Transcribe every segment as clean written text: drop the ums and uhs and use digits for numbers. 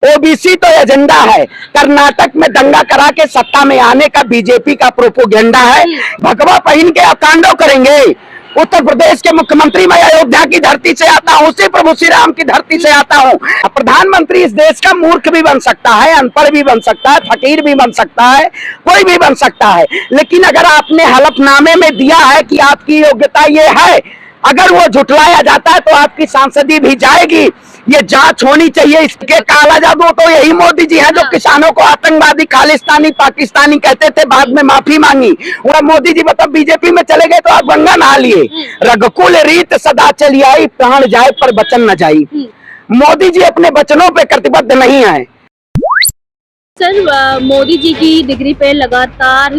OBC तो agenda है, कर्नाटक में दंगा करा के सत्ता में आने का बीजेपी का प्रोपोगेंडा है। भगवा पहन के अकांडो करेंगे। उत्तर प्रदेश के मुख्यमंत्री, मैं अयोध्या की धरती से आता हूँ, उसी प्रभु श्री राम की धरती से आता हूँ। प्रधानमंत्री इस देश का मूर्ख भी बन सकता है, अनपढ़ भी बन सकता है, फकीर भी बन सकता है, कोई भी बन सकता है, लेकिन अगर आपने हलफनामे में दिया है कि आपकी योग्यता ये है, अगर वो झुटलाया जाता है तो आपकी सांसदी भी जाएगी। ये जांच होनी चाहिए। इसके काला जादू तो यही मोदी जी हैं जो किसानों को आतंकवादी, खालिस्तानी, पाकिस्तानी कहते थे, बाद में माफी मांगी। वह मोदी जी बताओ बीजेपी में चले गए तो आप गंगा नहा लिए। रघुकुल रीत सदा चली आई, प्राण जाए पर वचन न जाई। मोदी जी अपने वचनों पे प्रतिबद्ध नहीं है। सर, मोदी जी की डिग्री पे लगातार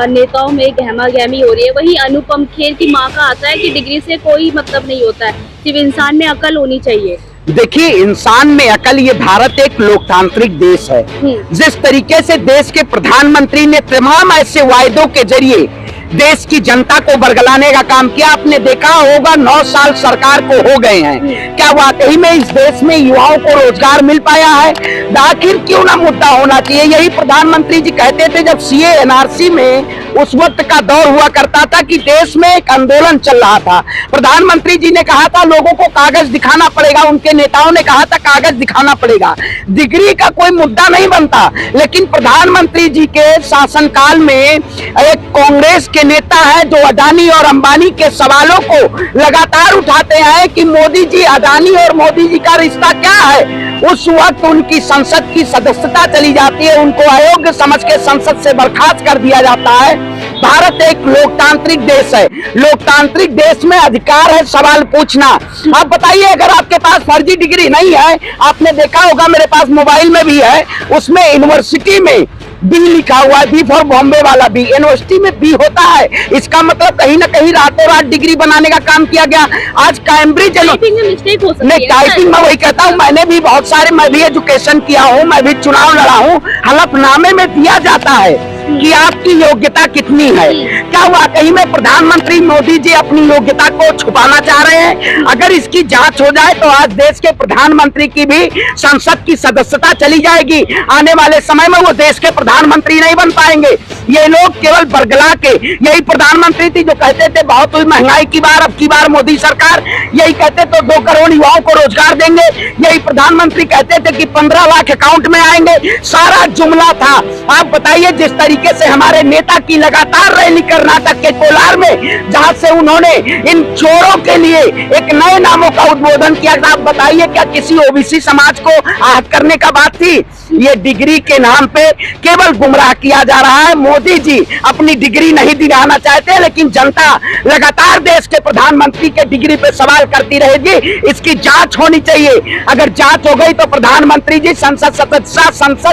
नेताओं में गहमागहमी हो रही है। वहीं अनुपम खेर की मां का आता है कि डिग्री से कोई मतलब नहीं होता है, सिर्फ इंसान में अकल होनी चाहिए। देखिए, इंसान में अकल, ये भारत एक लोकतांत्रिक देश है। जिस तरीके से देश के प्रधानमंत्री ने तमाम ऐसे वायदों के जरिए देश की जनता को बरगलाने का काम किया, आपने देखा होगा 9 साल सरकार को हो गए हैं। क्या वाकई में इस देश में युवाओं को रोजगार मिल पाया है? आखिर क्यों ना मुद्दा होना चाहिए। यही प्रधानमंत्री जी कहते थे जब सीए एनआरसी में उस वक्त का दौर हुआ करता था कि देश में एक आंदोलन चल रहा था। प्रधानमंत्री जी ने कहा था लोगों को कागज दिखाना पड़ेगा, उनके नेताओं ने कहा था कागज दिखाना पड़ेगा, डिग्री का कोई मुद्दा नहीं बनता। लेकिन प्रधानमंत्री जी के शासनकाल में एक कांग्रेस के नेता है जो अडानी और अंबानी के सवालों को लगातार उठाते हैं कि मोदी जी, अडानी और मोदी जी का रिश्ता क्या है। उस वक्त उनकी संसद की सदस्यता चली जाती है, उनको अयोग्य समझ के संसद से बर्खास्त कर दिया जाता है। भारत एक लोकतांत्रिक देश है, लोकतांत्रिक देश में अधिकार है सवाल पूछना। आप बताइए, अगर आपके पास फर्जी डिग्री नहीं है, आपने देखा होगा मेरे पास मोबाइल में भी है, उसमें यूनिवर्सिटी में बी लिखा हुआ है, बी फॉर बॉम्बे वाला बी, यूनिवर्सिटी में बी होता है। इसका मतलब कहीं ना कहीं रातों रात डिग्री बनाने का काम किया गया। आज कैम्ब्रिज टाइपिंग में वही कहता हूँ, मैंने भी बहुत सारे, मैं भी एजुकेशन किया हूँ, मैं भी चुनाव लड़ा हूँ। हलफनामे में दिया जाता है कि आपकी योग्यता कितनी है। क्या वाकई में प्रधानमंत्री मोदी जी अपनी योग्यता को छुपाना चाह रहे हैं? अगर इसकी जांच हो जाए तो आज देश के प्रधानमंत्री की भी संसद की सदस्यता चली जाएगी। आने वाले समय में वो देश के प्रधानमंत्री नहीं बन पाएंगे। ये लोग केवल बरगला के, यही प्रधानमंत्री थी जो कहते थे बहुत हुई महंगाई की बार, अब की बार मोदी सरकार, यही कहते तो 2 करोड़ युवाओं को रोजगार देंगे, यही प्रधानमंत्री कहते थे कि 15 लाख अकाउंट में आएंगे। सारा जुमला था। आप बताइए, जिस तरीके से हमारे नेता की लगातार रैली कर्नाटक के कोलार में, जहां से उन्होंने इन चोरों के लिए एक नए नामों का उद्बोधन किया, आप बताइए क्या किसी ओबीसी समाज को आहत करने का बात थी? ये डिग्री के नाम पे केवल गुमराह किया जा रहा है। मोदी जी अपनी डिग्री नहीं दिलाना चाहते, लेकिन जनता लगातार देश के प्रधानमंत्री के डिग्री पे सवाल करती रहेगी। इसकी जांच होनी चाहिए। अगर जांच हो गई तो प्रधानमंत्री जी संसद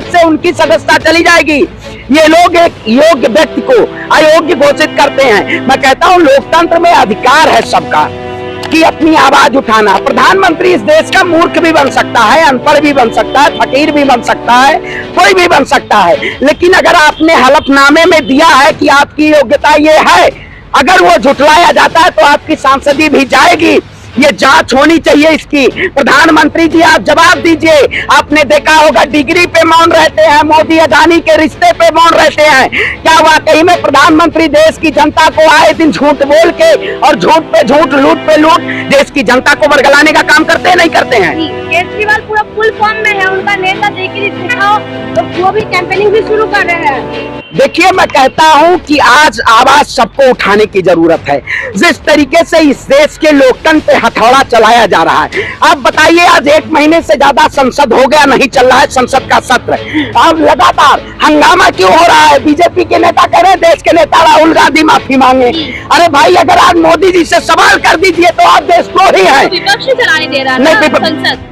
से उनकी सदस्यता चली जाएगी। ये लोग एक योग्य व्यक्ति को अयोग्य घोषित करते हैं। मैं कहता हूं लोकतंत्र में अधिकार है सबका कि अपनी आवाज उठाना। प्रधानमंत्री इस देश का मूर्ख भी बन सकता है, अनपढ़ भी बन सकता है, फकीर भी बन सकता है, कोई भी बन सकता है, लेकिन अगर आपने हलफनामे में दिया है कि आपकी योग्यता ये है, अगर वो झुटलाया जाता है तो आपकी सांसदी भी जाएगी। ये जांच होनी चाहिए इसकी। प्रधानमंत्री जी आप जवाब दीजिए। आपने देखा होगा डिग्री पे मौन रहते हैं, मोदी अडानी के रिश्ते पे मौन रहते हैं। क्या वाकई में प्रधानमंत्री देश की जनता को आए दिन झूठ बोल के और झूठ पे झूठ, लूट पे लूट देश की जनता को बरगलाने का काम करते हैं, नहीं करते हैं? केजरीवाल पूरा फुल फॉर्म में है, उनका नेता देखिए दिखाओ तो वो भी कैंपेनिंग भी शुरू कर रहे हैं। देखिए, मैं कहता हूं कि आज आवाज सबको उठाने की जरूरत है। जिस तरीके से इस देश के लोकतंत्र पे हथौड़ा चलाया जा रहा है, आप बताइए, आज 1 महीने से ज्यादा संसद हो गया, नहीं चल रहा है संसद का सत्र। अब लगातार हंगामा क्यों हो रहा है? बीजेपी के नेता कह रहे हैं देश के नेता राहुल गांधी माफी मांगे। अरे भाई, अगर आज मोदी जी से सवाल कर दीजिए तो आप देशद्रोही हैं। विपक्ष चलाने दे रहा है,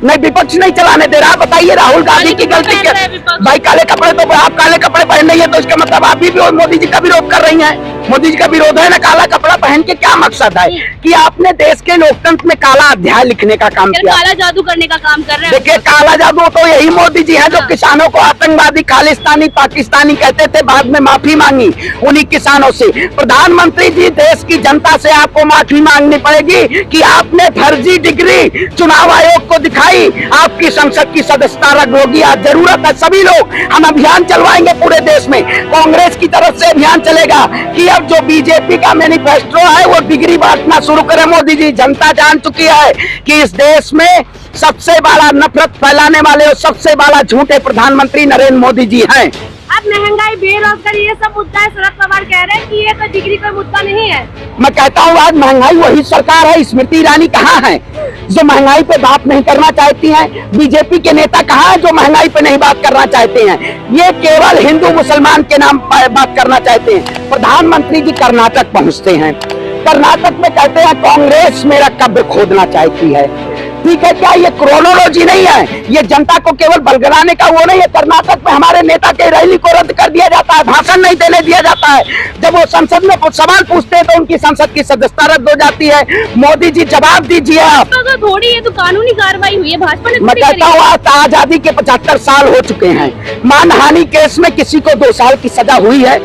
नहीं, विपक्ष नहीं चलाने दे रहा। बताइए राहुल गांधी की गलती क्या? भाई, काले कपड़े तो आप काले कपड़े पहन रही है तो इसका मतलब आप भी मोदी जी का विरोध कर रही हैं। मोदी जी का विरोध है ना, काला कपड़ा पहन के क्या मकसद है कि आपने देश के लोकतंत्र में काला अध्याय लिखने का काम किया, काला जादू करने का काम कर रहे हैं। देखिए काला जादू तो यही मोदी जी हैं जो किसानों को आतंकवादी, खालिस्तानी, पाकिस्तानी कहते थे, बाद में माफी मांगी उन्हीं किसानों से। प्रधानमंत्री जी, देश की जनता से आपको माफी मांगनी पड़ेगी कि आपने फर्जी डिग्री चुनाव आयोग को दिखाई, आपकी संसद की सदस्यता रद्द होगी। आज जरूरत है सभी लोग, हम अभियान चलवाएंगे पूरे देश में, कांग्रेस की तरफ से अभियान चलेगा कि अब जो बीजेपी का मैनिफेस्टो है वो डिग्री बांटना शुरू करे। मोदी जी, जनता जान चुकी है कि इस देश में सबसे बड़ा नफरत फैलाने वाले और सबसे बड़ा झूठे प्रधानमंत्री नरेंद्र मोदी जी हैं। अब महंगाई, बेरोजगारी, ये सब मुद्दा है। शरद पवार कह रहे हैं कि ये तो डिग्री कोई मुद्दा नहीं है। मैं कहता हूँ आज महंगाई वही सरकार है, स्मृति ईरानी कहाँ है जो महंगाई पे बात नहीं करना चाहती हैं? बीजेपी के नेता कहाँ है जो महंगाई पे नहीं बात करना चाहते हैं? ये केवल हिंदू मुसलमान के नाम पर बात करना चाहते हैं। प्रधानमंत्री जी कर्नाटक पहुँचते हैं, कर्नाटक में कहते हैं कांग्रेस मेरा कब्र खोदना चाहती है। ठीक है, क्या ये क्रोनोलॉजी नहीं है? ये जनता को केवल बलगराने का वो नहीं है। कर्नाटक में हमारे नेता के रैली को रद्द कर दिया जाता है, भाषण नहीं देने दिया जाता है। जब वो संसद में सवाल पूछते हैं तो उनकी संसद की सदस्यता रद्द हो जाती है। मोदी जी जवाब दीजिए आप। तो थोड़ी ये तो कानूनी कार्रवाई हुई है, भाजपा ने मैं कहता हूँ आज आजादी के 75 साल हो चुके हैं। मानहानि केस में किसी को 2 साल की सजा हुई है?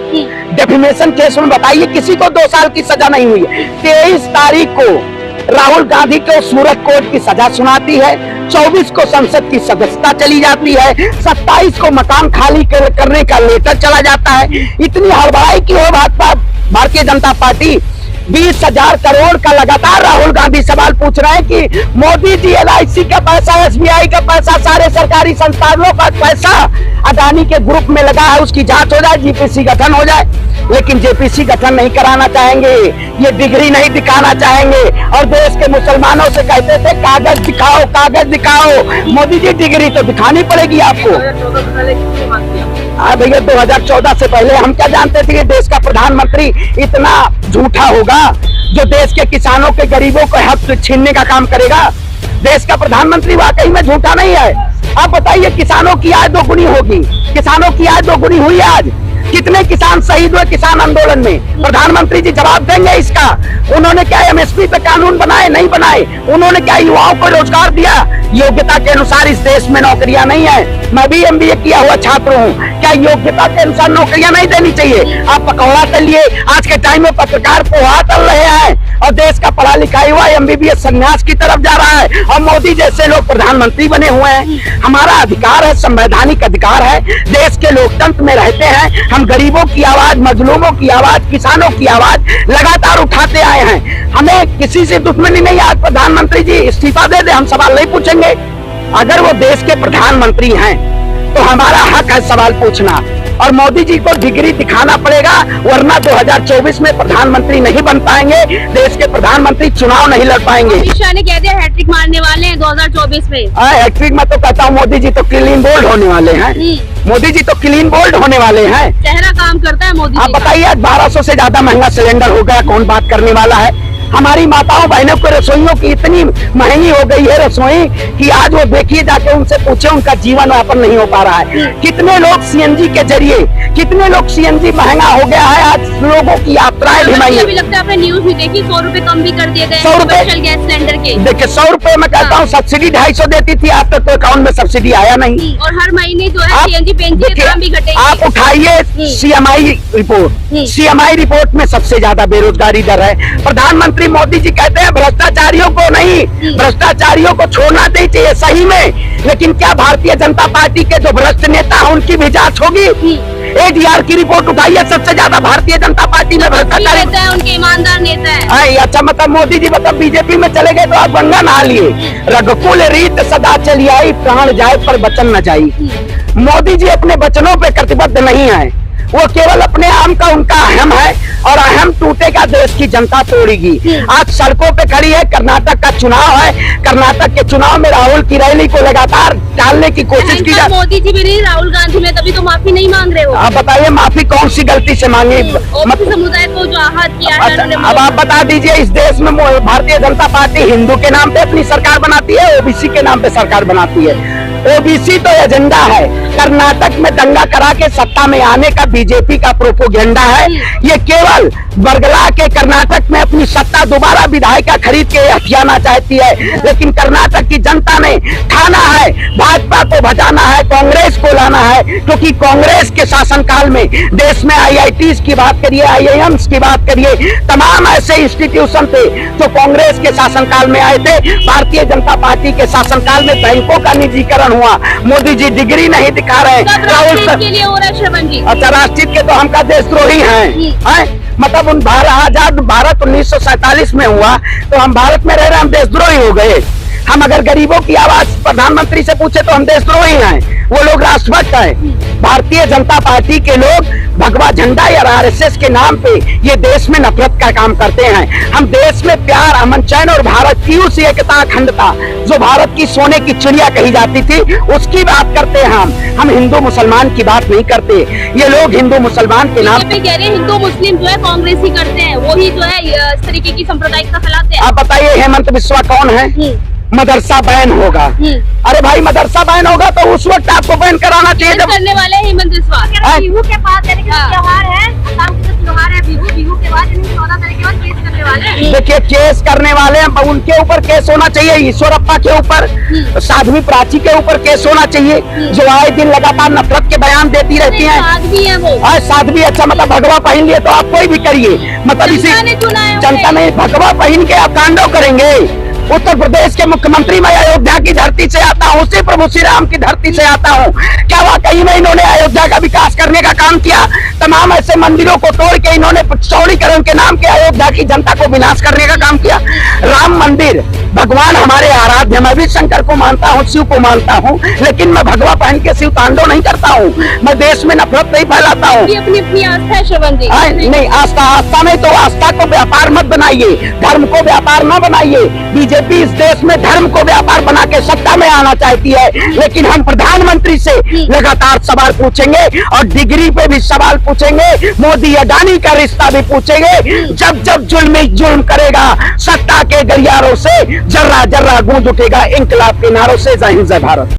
डेफिमेशन केस में बताइए किसी को 2 साल की सजा नहीं हुई है। 23 तारीख को राहुल गांधी को सूरत कोर्ट की सजा सुनाती है, 24 को संसद की सदस्यता चली जाती है, 27 को मकान खाली करने का लेटर चला जाता है। इतनी हड़बड़ाई की हो भाजपा, भारतीय जनता पार्टी 20,000 करोड़ का लगातार राहुल गांधी सवाल पूछ रहे हैं कि मोदी जी LIC का पैसा, SBI का पैसा, सारे सरकारी संस्थानों का पैसा अदानी के ग्रुप में लगा है, उसकी जांच हो जाए, JPC गठन हो जाए। लेकिन JPC गठन नहीं कराना चाहेंगे, ये डिग्री नहीं दिखाना चाहेंगे और देश के मुसलमानों से कहते थे कागज दिखाओ, कागज दिखाओ। मोदी जी डिग्री तो दिखानी पड़ेगी आपको। हाँ भैया, 2014 से पहले हम क्या जानते थे कि देश का प्रधानमंत्री इतना झूठा होगा जो देश के किसानों के, गरीबों को हक छीनने का काम करेगा? देश का प्रधानमंत्री वाकई में झूठा नहीं है। आप बताइए, किसानों की आय 2 गुनी होगी, किसानों की आय 2 गुनी हुई आज। कितने किसान शहीद हुए किसान आंदोलन में? प्रधानमंत्री जी जवाब देंगे इसका। उन्होंने क्या MSP पे कानून बनाए? नहीं बनाए। उन्होंने क्या युवाओं को रोजगार दिया? योग्यता के अनुसार इस देश में नौकरियां नहीं है। मैं भी MBA किया हुआ छात्र हूँ, क्या योग्यता के अनुसार नौकरियां नहीं देनी चाहिए? आप पकौड़ा तलिए, आज के टाइम में पत्रकार पोहा तल रहे हैं और देश का पढ़ा लिखा हुआ MBBS संन्यास की तरफ जा रहा है और मोदी जैसे लोग प्रधानमंत्री बने हुए हैं। हमारा अधिकार है, संवैधानिक अधिकार है, देश के लोकतंत्र में रहते हैं। हम गरीबों की आवाज, मजलूमों की आवाज, किसानों की आवाज लगातार उठाते आए हैं। हमें किसी से दुश्मनी नहीं। आज प्रधानमंत्री जी इस्तीफा दे दे, हम सवाल नहीं पूछेंगे। अगर वो देश के प्रधानमंत्री हैं तो हमारा हक है सवाल पूछना और मोदी जी को डिग्री दिखाना पड़ेगा, वरना 2024 में प्रधानमंत्री नहीं बन पाएंगे, देश के प्रधानमंत्री चुनाव नहीं लड़ पाएंगे। अमित शाह ने कह दिया हैट्रिक मारने वाले हैं 2024 में। हैट्रिक में तो कहता हूँ मोदी जी तो क्लीन बोल्ड होने वाले हैं। मोदी जी तो क्लीन बोल्ड होने वाले हैं। चेहरा काम करता है मोदी। आप बताइए, आज 1200 से ज्यादा महंगा सिलेंडर हो गया, कौन बात करने वाला है? हमारी माताओं बहनों को रसोइयों की इतनी महंगी हो गई है रसोई कि आज वो देखिए, जाके उनसे पूछे, उनका जीवन यापन नहीं हो पा रहा है। कितने लोग CNG के जरिए, कितने लोग CNG महंगा हो गया है, आज लोगों की यात्राएं भी महंगी। अभी लगता है आपने न्यूज भी देखी, 100 रुपए कम भी कर दिए गए 100 रुपए गैस सिलेंडर के। देखिए 100 रुपए में कहता हूँ, सब्सिडी 250 देती थी, आज तक तो अकाउंट में सब्सिडी आया नहीं। और हर महीने जो है CNG पेंशन के दाम भी घटेंगे। आप उठाइए CMI रिपोर्ट, CMI रिपोर्ट में सबसे ज्यादा बेरोजगारी दर है। प्रधानमंत्री मोदी जी कहते हैं भ्रष्टाचारियों को नहीं, भ्रष्टाचारियों को छोड़ना नहीं चाहिए सही में, लेकिन क्या भारतीय जनता पार्टी के जो भ्रष्ट नेता हैं उनकी भी जांच होगी? ADR की रिपोर्ट उठाइए, सबसे ज्यादा भारतीय जनता पार्टी में भ्रष्टाचार है, उनके ईमानदार नेता है। अच्छा, मतलब मोदी जी मतलब बीजेपी में चले गए तो आप गंगा नहा लिए। रघुकुल रीत सदा चली आई, प्राण जाए पर वचन न जाई। मोदी जी अपने वचनों पे प्रतिबद्ध नहीं है, वो केवल अपने आम का उनका अहम है और अहम टूटेगा, देश की जनता तोड़ेगी। आज सड़कों पे खड़ी है, कर्नाटक का चुनाव है, कर्नाटक के चुनाव में राहुल की रैली को लगातार डालने की कोशिश की जाए। मोदी जी भी नहीं, राहुल गांधी में, तभी तो माफी नहीं मांग रहे हो। आप बताइए माफी कौन सी गलती से मांगी? समुदाय को जो आहत किया है। अब आप बता दीजिए, इस देश में भारतीय जनता पार्टी हिंदू के नाम पे अपनी सरकार बनाती है, OBC के नाम पे सरकार बनाती है। ओबीसी तो एजेंडा है, कर्नाटक में दंगा करा के सत्ता में आने का बीजेपी का प्रोपोगेंडा है। ये केवल बरगला के कर्नाटक में अपनी सत्ता दोबारा विधायिका खरीद के हथियाना चाहती है, लेकिन कर्नाटक की जनता ने ठाना है भाजपा को भजाना है, कांग्रेस को लाना है, क्योंकि कांग्रेस के शासनकाल में देश में आईआईटीज की बात करिए, आईआईएम्स की बात करिए, तमाम ऐसे इंस्टीट्यूशन थे जो कांग्रेस के शासनकाल में आए थे। भारतीय जनता पार्टी के शासनकाल में बैंकों का निजीकरण हुआ। मोदी जी डिग्री नहीं दिखा रहे हैं के लिए हो रहा है श्रवण जी। अच्छा, राष्ट्रहित के तो हमका देशद्रोही हैं, मतलब उन आजाद भारत 1947 में हुआ तो हम भारत में रह रहे, हम देशद्रोही हो गए। हम अगर गरीबों की आवाज प्रधानमंत्री से पूछे तो हम देशद्रोही हैं, वो लोग राष्ट्रभक्त हैं। भारतीय जनता पार्टी के लोग भगवा झंडा या आरएसएस के नाम पे ये देश में नफरत का काम करते हैं। हम देश में प्यार, अमन, चैन और भारत की उस एकता, अखंडता जो भारत की सोने की चिड़िया कही जाती थी, उसकी बात करते हैं। हम हिंदू मुसलमान की बात नहीं करते। ये लोग हिंदू मुसलमान के नाम पे कह रहे हैं हिंदू मुस्लिम जो है कांग्रेस ही करते हैं, वही जो है इस तरीके की सांप्रदायिकता फैलाते हैं। आप बताइए हेमंत बिस्वा कौन है? मदरसा बैन होगा। अरे भाई, मदरसा बैन होगा तो उस वक्त आपको बैन कराना चाहिए जब करने वाले हेमंत बिस्वा बिहू के बाद त्योहार है, त्योहार है बिहू के बाद 14 तारीख के बाद केस करने वाले हैं। देखिए, केस करने वाले हैं, उनके ऊपर केस होना चाहिए। ईश्वरप्पा के ऊपर, साध्वी प्राची के ऊपर केस होना चाहिए, जो आए दिन लगातार नफरत के बयान देती रहती हैं। साध्वी है वो। साध्वी, अच्छा, मतलब भगवा पहन लिए तो आप कोई भी करिए, मतलब इसी जनता ने भगवा पहन के आप कांडो करेंगे। उत्तर प्रदेश के मुख्यमंत्री, मैं अयोध्या की धरती से आता हूँ, उसी प्रभु श्री राम की धरती से आता हूँ। क्या वाकई में इन्होंने अयोध्या का विकास करने का काम किया? तमाम ऐसे मंदिरों को तोड़ के इन्होंने चौड़ीकरण के नाम के अयोध्या की जनता को विनाश करने का काम किया। राम मंदिर, भगवान हमारे आराध्य, मैं भी शंकर को मानता हूँ, शिव को मानता हूँ, लेकिन मैं भगवा पहन के शिव तांडव नहीं करता हूँ। मैं देश में नफरत नहीं फैलाता हूँ। अपनी अपनी आस्था है श्रवण जी। नहीं, आस्था में तो आस्था को व्यापार मत बनाइए, धर्म को व्यापार न बनाइए। बीजेपी इस देश में धर्म को व्यापार बना के सत्ता में आना चाहती है, लेकिन हम प्रधानमंत्री से लगातार सवाल पूछेंगे और डिग्री पे भी सवाल पूछेंगे, मोदी अडानी का रिश्ता भी पूछेंगे। जब जब जुल्म करेगा सत्ता के गलियारों से, जर्रा जर्रा गूंज उठेगा इंकलाब के नारों से। जय हिंद, जय भारत।